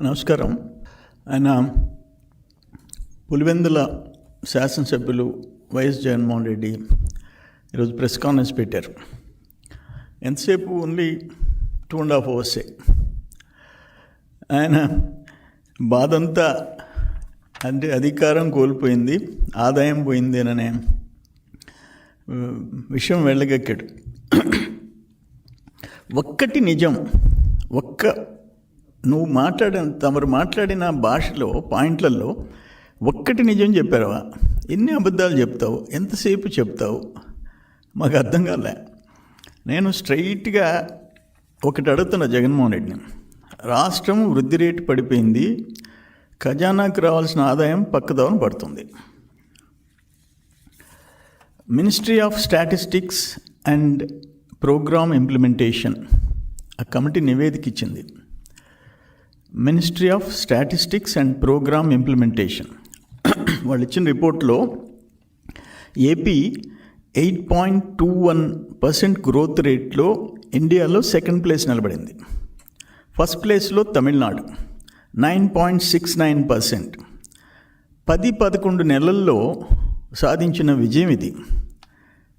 నమస్కారం. ఆయన పులివెందుల శాసనసభ్యులు వైఎస్ జగన్మోహన్ రెడ్డి ఈరోజు ప్రెస్ కాన్ఫరెన్స్ పెట్టారు. ఎంతసేపు ఓన్లీ 2.5 hours. ఆయన బాధంతా అంటే అధికారం కోల్పోయింది, ఆదాయం పోయింది అనే విషయం వెళ్ళగక్కాడు. ఒక్కటి నిజం, నువ్వు తమరు మాట్లాడిన భాషలో పాయింట్లలో ఒక్కటి నిజం చెప్పావా? ఎన్ని అబద్ధాలు చెప్తావు? ఎంతసేపు చెప్తావు? మాకు అర్థం కాలే. నేను స్ట్రైట్గా ఒకటి అడుగుతున్నా జగన్మోహన్ రెడ్డిని. రాష్ట్రం వృద్ధి రేటు పడిపోయింది, ఖజానాకు రావాల్సిన ఆదాయం పక్కదోవన పడుతుంది. Ministry of Statistics and Programme Implementation ఆ కమిటీ నివేదిక ఇచ్చింది. Ministry of Statistics and Programme Implementation వాళ్ళు ఇచ్చిన రిపోర్ట్లో ఏపీ 8.21% గ్రోత్ రేట్లో ఇండియాలో సెకండ్ ప్లేస్ నిలబడింది. ఫస్ట్ ప్లేస్లో తమిళనాడు 9.69%. 10-11 నెలల్లో సాధించిన విజయం ఇది.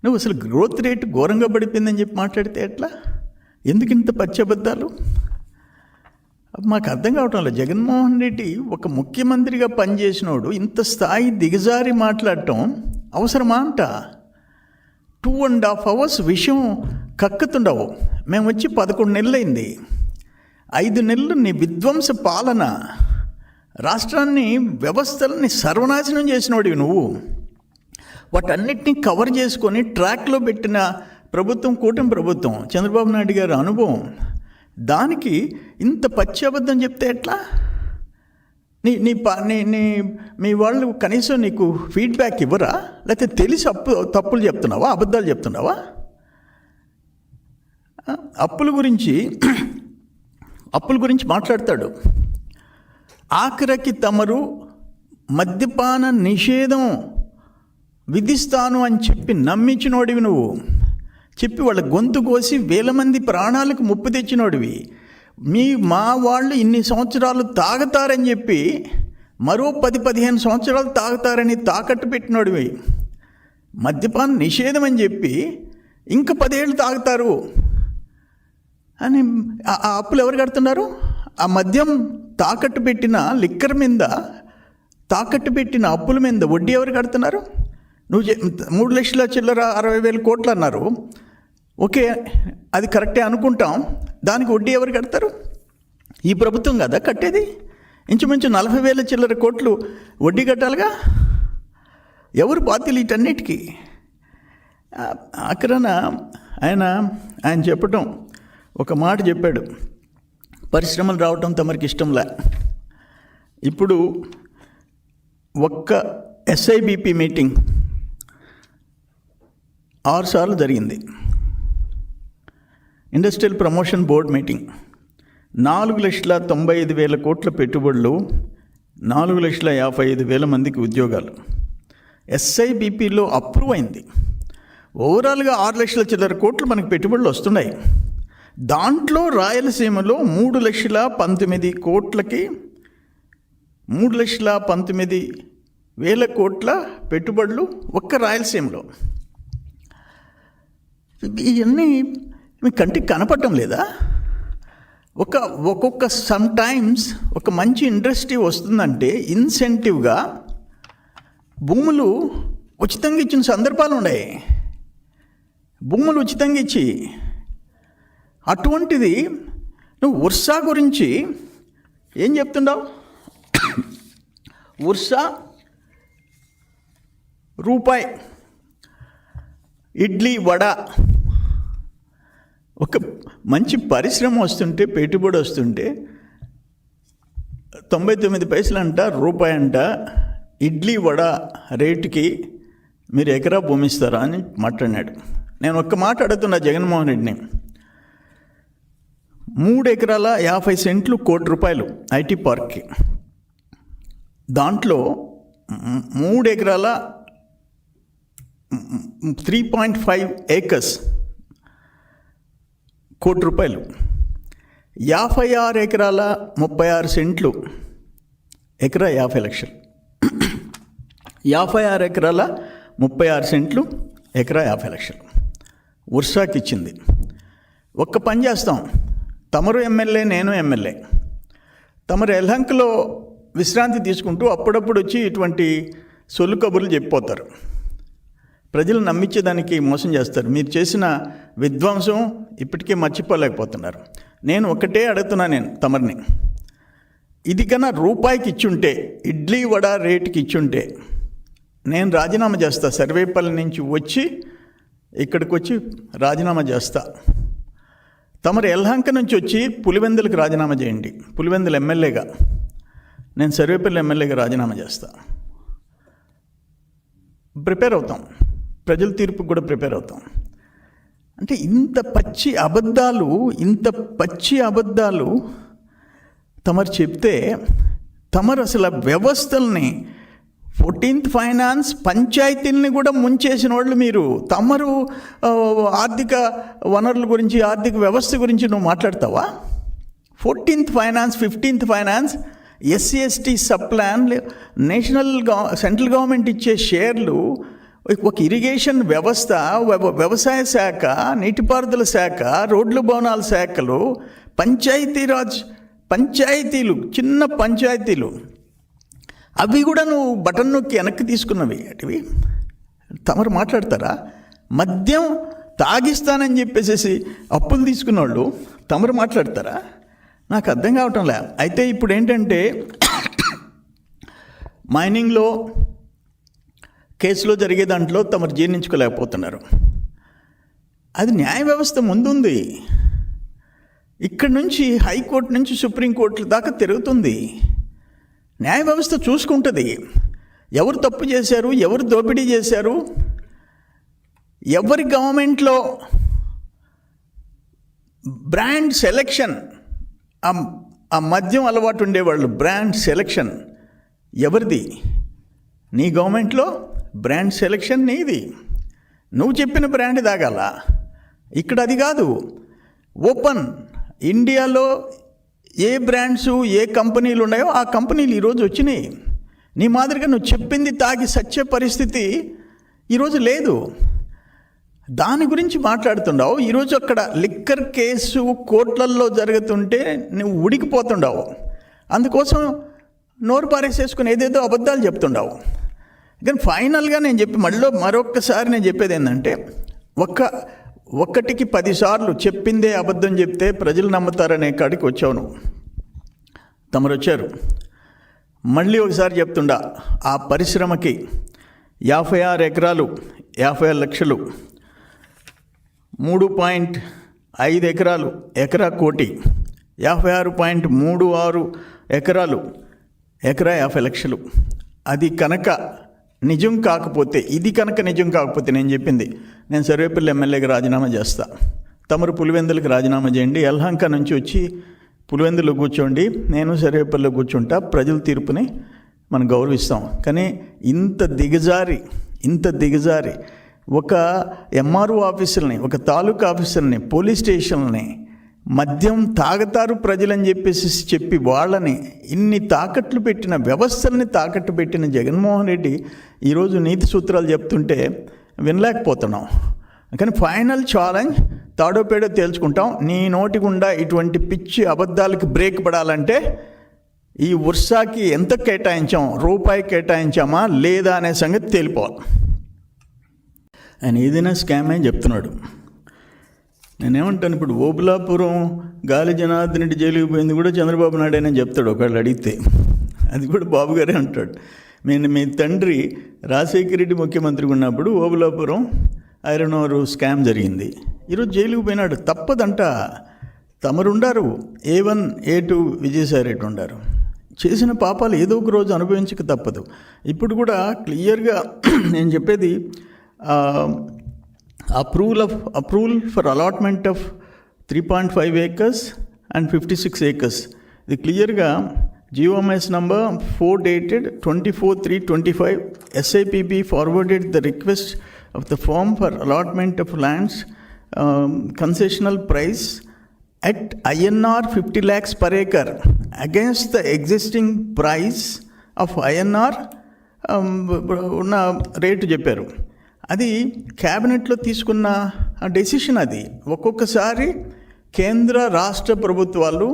నువ్వు అసలు గ్రోత్ రేటు ఘోరంగా పడిపోయిందని చెప్పి మాట్లాడితే ఎట్లా? ఎందుకు ఇంత పచ్చబద్ధాలు? మాకు అర్థం కావటం లేదు. జగన్మోహన్ రెడ్డి ఒక ముఖ్యమంత్రిగా పనిచేసినోడు ఇంత స్థాయి దిగజారి మాట్లాడటం అవసరమా అంట? 2.5 hours విషయం కక్కుతుండవు. మేము వచ్చి 11 నెలలైంది. 5 నెలలు నీ విధ్వంస పాలన, రాష్ట్రాన్ని వ్యవస్థలని సర్వనాశనం చేసినోడివి నువ్వు. వాటన్నిటినీ కవర్ చేసుకొని ట్రాక్లో పెట్టిన ప్రభుత్వం కూటమి ప్రభుత్వం, చంద్రబాబు నాయుడు గారి అనుభవం. దానికి ఇంత పచ్చి అబద్ధం చెప్తే ఎట్లా? మీ వాళ్ళు కనీసం నీకు ఫీడ్బ్యాక్ ఇవ్వరా? లేకపోతే తెలిసి తప్పులు చెప్తున్నావా, అబద్ధాలు చెప్తున్నావా? అప్పుల గురించి మాట్లాడతాడు. ఆఖరికి తమరు మద్యపాన నిషేధం విధిస్తాను అని చెప్పి నమ్మించినోడివి నువ్వు. చెప్పి వాళ్ళ గొంతు కోసి 1000 మంది ప్రాణాలకు ముప్పు తెచ్చినోడివి. మా వాళ్ళు ఇన్ని సంవత్సరాలు తాగుతారని చెప్పి మరో 10-15 సంవత్సరాలు తాగుతారని తాకట్టు పెట్టినోడివి. మద్యపాన నిషేధం అని చెప్పి ఇంకా 10 ఏళ్ళు తాగుతారు అని ఆ అప్పులు ఎవరు కడుతున్నారు? ఆ మద్యం తాకట్టు పెట్టిన లిక్కర్ మీద, తాకట్టు పెట్టిన అప్పుల మీద వడ్డీ ఎవరు కడుతున్నారు? నువ్వు 3 లక్షల చిల్లర 60,000 కోట్లు అన్నారు. ఓకే, అది కరెక్టే అనుకుంటాం. దానికి వడ్డీ ఎవరు కడతారు? ఈ ప్రభుత్వం కదా కట్టేది. ఇంచుమించు 40,000 చిల్లర కోట్లు వడ్డీ కట్టాలిగా. ఎవరు బాధ్యులు వీటన్నిటికీ? ఆఖరణ ఆయన చెప్పటం ఒక మాట చెప్పాడు, పరిశ్రమలు రావటం తమరికి ఇష్టంలే. ఇప్పుడు ఒక్క SIBP మీటింగ్ 6 సార్లు జరిగింది. ఇండస్ట్రియల్ ప్రమోషన్ బోర్డ్ మీటింగ్ 4,95,000 కోట్ల పెట్టుబడులు, 4,55,000 మందికి ఉద్యోగాలు. SIBPలో అప్రూవ్ అయింది. ఓవరాల్గా 6 లక్షల చిల్లర కోట్లు మనకి పెట్టుబడులు వస్తున్నాయి. దాంట్లో రాయలసీమలో 3,19,000 కోట్లకి 3,19,000 కోట్ల పెట్టుబడులు ఒక్క రాయలసీమలో. ఇవన్నీ మీ కంటికి కనపడటం లేదా? ఒక్కొక్క సమ్టైమ్స్ ఒక మంచి ఇండస్ట్రీ వస్తుందంటే ఇన్సెంటివ్గా భూములు ఉచితంగా ఇచ్చిన సందర్భాలు ఉన్నాయి. భూములు ఉచితంగా ఇచ్చి, అటువంటిది నువ్వు ఉర్సా గురించి ఏం చెప్తున్నావు? ఉర్సా రూపాయి ఇడ్లీ వడ, ఒక మంచి పరిశ్రమ వస్తుంటే, పెట్టుబడి వస్తుంటే 99 పైసలు అంట, రూపాయి అంట ఇడ్లీ వడ రేటుకి మీరు ఎకరా భూమి ఇస్తారా అని మాట్లాడినాడు. నేను ఒక్క మాట అడుగుతున్నా జగన్మోహన్ రెడ్డిని. 3 ఎకరాల 50 సెంట్లు ₹1,00,00,000 IT పార్క్కి. దాంట్లో 3 ఎకరాల 3.5 acres ₹1,00,00,000. 56 ఎకరాల 36 సెంట్లు, ఎకరా 50 లక్షలు. 56 ఎకరాల 36 సెంట్లు, ఎకరా 50 లక్షలు ఉర్సాకి ఇచ్చింది. ఒక్క పని చేస్తాం, తమరు ఎమ్మెల్యే, నేను ఎమ్మెల్యే. తమరు యలహంకలో విశ్రాంతి తీసుకుంటూ అప్పుడప్పుడు వచ్చి ఇటువంటి సొల్లు కబుర్లు చెప్పిపోతారు. ప్రజలు నమ్మించేదానికి మోసం చేస్తారు. మీరు చేసిన విధ్వంసం ఇప్పటికే మర్చిపోలేకపోతున్నారు. నేను ఒకటే అడుగుతున్నా, నేను తమరిని, ఇది కన్నా రూపాయికి ఇచ్చుంటే, ఇడ్లీ వడ రేటుకి ఇచ్చుంటే నేను రాజీనామా చేస్తా. సర్వేపల్లి నుంచి వచ్చి ఇక్కడికి వచ్చి రాజీనామా చేస్తా. తమరు యలహంక నుంచి వచ్చి పులివెందులకు రాజీనామా చేయండి. పులివెందులు ఎమ్మెల్యేగా, నేను సర్వేపల్లి ఎమ్మెల్యేగా రాజీనామా చేస్తా. ప్రిపేర్ అవుతాం, ప్రజల తీర్పుకు కూడా ప్రిపేర్ అవుతాం. అంటే ఇంత పచ్చి అబద్ధాలు తమరు చెప్తే, తమరు అసలు వ్యవస్థల్ని 14th ఫైనాన్స్ పంచాయతీల్ని కూడా ముంచేసిన వాళ్ళు మీరు. తమరు ఆర్థిక వనరుల గురించి, ఆర్థిక వ్యవస్థ గురించి నువ్వు మాట్లాడతావా? 14th finance, 15th finance, SC/ST sub plan, central government ఇచ్చే షేర్లు, ఒక ఇరిగేషన్ వ్యవస్థ, వ్యవసాయ శాఖ, నీటిపారుదల శాఖ, రోడ్లు భవనాల శాఖలు, పంచాయతీలు, చిన్న పంచాయతీలు, అవి కూడా నువ్వు బటన్ నొక్కి వెనక్కి తీసుకున్నవి. అటువి తమరు మాట్లాడతారా? మద్యం తాగిస్తానని చెప్పేసి అప్పులు తీసుకున్న వాళ్ళు తమరు మాట్లాడతారా? నాకు అర్థం కావటంలే. అయితే ఇప్పుడు ఏంటంటే, మైనింగ్లో కేసులో జరిగే దాంట్లో తమరు జీర్ణించుకోలేకపోతున్నారు. అది న్యాయ వ్యవస్థ ముందుంది. ఇక్కడి నుంచి హైకోర్టు నుంచి సుప్రీంకోర్టు దాకా తిరుగుతుంది. న్యాయ వ్యవస్థ చూసుకుంటుంది ఎవరు తప్పు చేశారు, ఎవరు దోపిడీ చేశారు, ఎవరి గవర్నమెంట్లో బ్రాండ్ సెలెక్షన్, ఆ మద్యం అలవాటు ఉండేవాళ్ళు బ్రాండ్ సెలెక్షన్ ఎవరిది? నీ గవర్నమెంట్లో బ్రాండ్ సెలెక్షన్ నీది. నువ్వు చెప్పిన బ్రాండ్ తాగాల. ఇక్కడ అది కాదు. ఓపెన్ ఇండియాలో ఏ బ్రాండ్స్, ఏ కంపెనీలు ఉన్నాయో ఆ కంపెనీలు ఈరోజు వచ్చినాయి. నీ మాదిరిగా నువ్వు చెప్పింది తాగి సచ్చే పరిస్థితి ఈరోజు లేదు. దాని గురించి మాట్లాడుతుండవు. ఈరోజు అక్కడ లిక్కర్ కేసు కోర్టులలో జరుగుతుంటే నువ్వు ఉడికిపోతుండవు. అందుకోసం నోరు పారేసేసుకుని ఏదేదో అబద్ధాలు చెప్తుండవు. కానీ ఫైనల్గా నేను మరొక్కసారి నేను చెప్పేది ఏంటంటే, ఒక్కటికి 10 సార్లు చెప్పిందే అబద్ధం చెప్తే ప్రజలు నమ్ముతారనే కాడికి వచ్చావు నువ్వు. తమరు వచ్చారు. మళ్ళీ ఒకసారి చెప్తుండా, ఆ పరిశ్రమకి 56 ఎకరాలు 50 లక్షలు, 3.5 ఎకరాలు, ఎకరా కోటి, 56.36 ఎకరాలు, ఎకరా 50 లక్షలు. అది కనుక నిజం కాకపోతే, ఇది కనుక నిజం కాకపోతే నేను చెప్పింది, నేను సర్వేపల్లి ఎమ్మెల్యేగా రాజీనామా చేస్తా. తమరు పులివెందులకు రాజీనామా చేయండి. యలహంక నుంచి వచ్చి పులివెందులో కూర్చోండి, నేను సర్వేపల్లిలో కూర్చుంటా. ప్రజల తీర్పుని మనం గౌరవిస్తాం. కానీ ఇంత దిగజారి ఒక MRO ఆఫీసుల్ని, ఒక తాలూకా ఆఫీసుల్ని, పోలీస్ స్టేషన్లని మద్యం తాగుతారు ప్రజలని చెప్పి వాళ్ళని ఇన్ని తాకట్లు పెట్టిన, వ్యవస్థల్ని తాకట్టు పెట్టిన జగన్మోహన్ రెడ్డి ఈరోజు నీతి సూత్రాలు చెప్తుంటే వినలేకపోతున్నాం. కానీ ఫైనల్ ఛాలెంజ్ తాడోపేడో తేల్చుకుంటాం. నీ నోటి గుండా ఇటువంటి పిచ్చి అబద్ధాలకి బ్రేక్ పడాలంటే ఈ ఉర్సాకి ఎంత కేటాయించాం, రూపాయి కేటాయించామా లేదా అనే సంగతి తేలిపోవాలి. ఆయన ఏదైనా స్కామ్ అని చెప్తున్నాడు. నేనేమంటాను, ఇప్పుడు ఓబులాపురం గాలి జనార్దన్ రెడ్డి జైలుకి పోయింది కూడా చంద్రబాబు నాయుడు అని చెప్తాడు ఒకళ్ళు అడిగితే. అది కూడా బాబు గారే అంటాడు. మీ తండ్రి రాజశేఖర రెడ్డి ముఖ్యమంత్రిగా ఉన్నప్పుడు ఓబులాపురం ఐరన్ ఓర్ స్కామ్ జరిగింది. ఈరోజు జైలుకి పోయినాడు. తప్పదంట. తమరుండారు, A1 A2 విజయసాయి రెడ్డి ఉండారు. చేసిన పాపాలు ఏదో ఒక రోజు అనుభవించక తప్పదు. ఇప్పుడు కూడా క్లియర్గా నేను చెప్పేది, approval for allotment of 3.5 acres and 56 acres. ఇది క్లియర్గా GOMS number 4 dated 24/3/25 SIPB forwarded the request of the firm for allotment of lands concessional price at INR 50 lakhs per acre against the existing price of INR ఉన్న rate చెప్పారు. అది క్యాబినెట్లో తీసుకున్న decision. అది ఒక్కొక్కసారి కేంద్ర రాష్ట్ర ప్రభుత్వాలు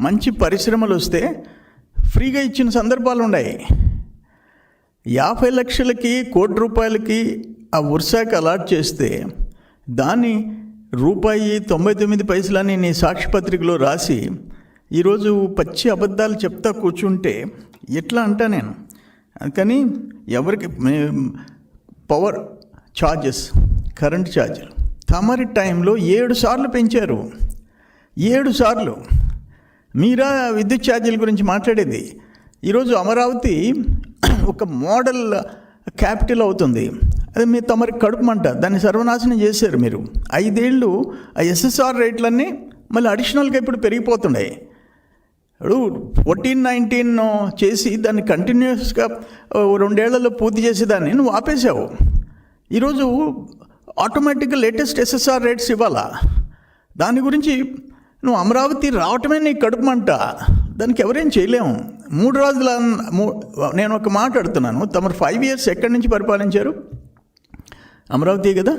మంచి పరిశ్రమలు వస్తే ఫ్రీగా ఇచ్చిన సందర్భాలు ఉన్నాయి. 50 లక్షలకి ₹1,00,00,000 ఆ వర్షాకి అలాట్ చేస్తే దాన్ని ₹99 నీ సాక్షిపత్రికలో రాసి ఈరోజు పచ్చి అబద్ధాలు చెప్తా కూర్చుంటే ఎట్లా అంటా నేను. అందుకని ఎవరికి పవర్ ఛార్జెస్, కరెంట్ ఛార్జీలు తమరి టైంలో 7 సార్లు పెంచారు. 7 సార్లు. మీరా విద్యుత్ ఛార్జీల గురించి మాట్లాడేది. ఈరోజు అమరావతి ఒక మోడల్ క్యాపిటల్ అవుతుంది. అది మీ తమరికి కడుపుమంట. దాన్ని సర్వనాశనం చేశారు మీరు. 5 ఏళ్ళు ఆ SSR రేట్లన్నీ మళ్ళీ అడిషనల్గా ఇప్పుడు పెరిగిపోతున్నాయి. ఇప్పుడు 14-19 చేసి దాన్ని కంటిన్యూస్గా 2 ఏళ్లలో పూర్తి చేసేదాన్ని నువ్వు ఆపేశావు. ఈరోజు ఆటోమేటిక్గా లేటెస్ట్ SSR రేట్స్ ఇవ్వాలా. దాని గురించి నువ్వు అమరావతి రావటమే నీ కడుపుమంట. దానికి ఎవరేం చేయలేము. 3 రోజుల నేను ఒక మాట అడుగుతున్నాను. తమరు 5 years ఎక్కడి నుంచి పరిపాలించారు? అమరావతి కదా.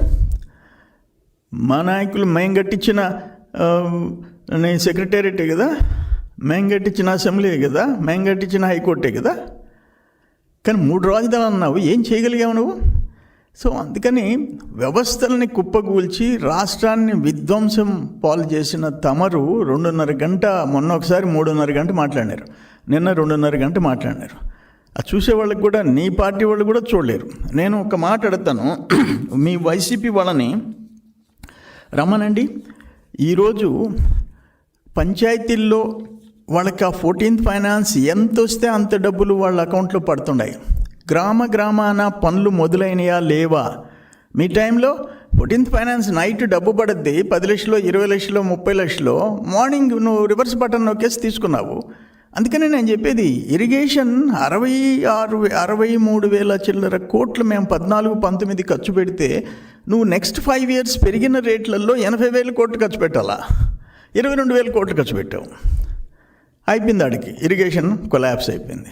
మా నాయకులు మేము కట్టించిన సెక్రటేరియటే కదా, మేము కట్టించిన అసెంబ్లీ కదా, మేము కట్టించిన హైకోర్టే కదా. కానీ 3 రాజధానులు అన్నావు, ఏం చేయగలిగావు నువ్వు? సో అందుకని వ్యవస్థలని కుప్పగూల్చి రాష్ట్రాన్ని విధ్వంసం పాలు చేసిన తమరు 2.5 గంట, మొన్న ఒకసారి 3.5 గంట మాట్లాడినారు, నిన్న 2.5 గంట మాట్లాడినారు. అది చూసేవాళ్ళకి కూడా, నీ పార్టీ వాళ్ళు కూడా చూడలేరు. నేను ఒక మాట అడుగుతాను, మీ వైసీపీ వాళ్ళని రమ్మనండి. ఈరోజు పంచాయతీల్లో వాళ్ళకి ఆ 14th ఫైనాన్స్ ఎంత వస్తే అంత డబ్బులు వాళ్ళ అకౌంట్లో పడుతున్నాయి. గ్రామాన పనులు మొదలైనయా లేవా? మీ టైంలో 14th ఫైనాన్స్ నైట్ డబ్బు పడద్ది, 10 లక్షలు, 20 లక్షలు, 30 లక్షలు. మార్నింగ్ నువ్వు రివర్స్ బటన్ నొక్కేసి తీసుకున్నావు. అందుకని నేను చెప్పేది, ఇరిగేషన్ 63,000 చిల్లర కోట్లు మేము 14-19 ఖర్చు పెడితే నువ్వు నెక్స్ట్ 5 years పెరిగిన రేట్లలో 80,000 కోట్లు ఖర్చు పెట్టాలా? 22,000 కోట్లు ఖర్చు పెట్టావు. అయిపోయింది, ఆడికి ఇరిగేషన్ కొలాప్స్ అయిపోయింది.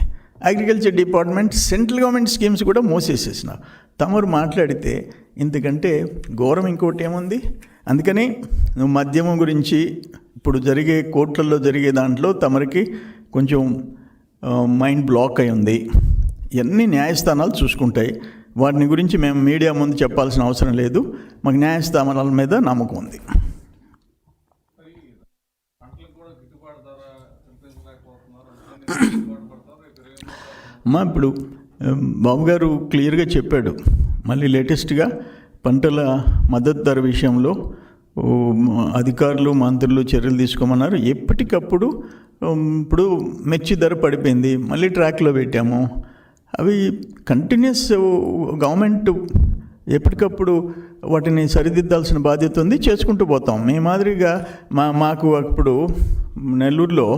Agriculture department, central government schemes కూడా మోసేసేసినావు. తమరు మాట్లాడితే ఇంతకంటే ఘోరం ఇంకోటి ఏముంది? అందుకని నువ్వు మద్యమం గురించి ఇప్పుడు జరిగే కోర్టులలో జరిగే దాంట్లో తమరికి కొంచెం మైండ్ బ్లాక్ అయి ఉంది. ఇవన్నీ న్యాయస్థానాలు చూసుకుంటాయి. వాటిని గురించి మేము మీడియా ముందు చెప్పాల్సిన అవసరం లేదు. మాకు న్యాయస్థానాల మీద నమ్మకం ఉంది. అమ్మా, ఇప్పుడు బాబు గారు క్లియర్గా చెప్పాడు. మళ్ళీ లేటెస్ట్గా పంటల మద్దతు ధర విషయంలో అధికారులు, మంత్రులు చర్యలు తీసుకోమన్నారు. ఎప్పటికప్పుడు ఇప్పుడు మిర్చి ధర పడిపోయింది, మళ్ళీ ట్రాక్లో పెట్టాము. అవి కంటిన్యూస్ గవర్నమెంట్ ఎప్పటికప్పుడు వాటిని సరిదిద్దాల్సిన బాధ్యత ఉంది, చేసుకుంటూ పోతాం. మీ మాదిరిగా మాకు అప్పుడు నెల్లూరులో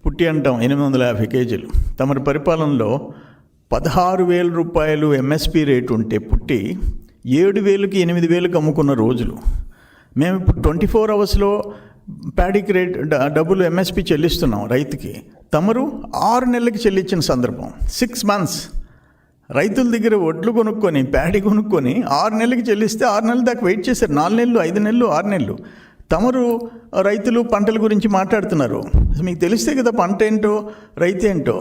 పుట్టి అంటాం 850 కేజీలు. తమరి పరిపాలనలో 16,000 రూపాయలు MSP రేటు ఉంటే పుట్టి 7,000కి 8,000కి అమ్ముకున్న రోజులు. మేము ఇప్పుడు 24 hours ప్యాడీకి రేట్ డబ్బులు MSP చెల్లిస్తున్నాం రైతుకి. తమరు 6 నెలలకి చెల్లించిన సందర్భం. 6 months రైతుల దగ్గర వడ్లు కొనుక్కొని, ప్యాడీ కొనుక్కొని 6 నెలలకి చెల్లిస్తే 6 నెలల దాకా వెయిట్ చేశారు. 4 నెలలు, 5 నెలలు, 6 నెలలు. తమరు రైతులు పంటల గురించి మాట్లాడుతున్నారు. మీకు తెలిస్తే కదా పంట ఏంటో, రైతు ఏంటో.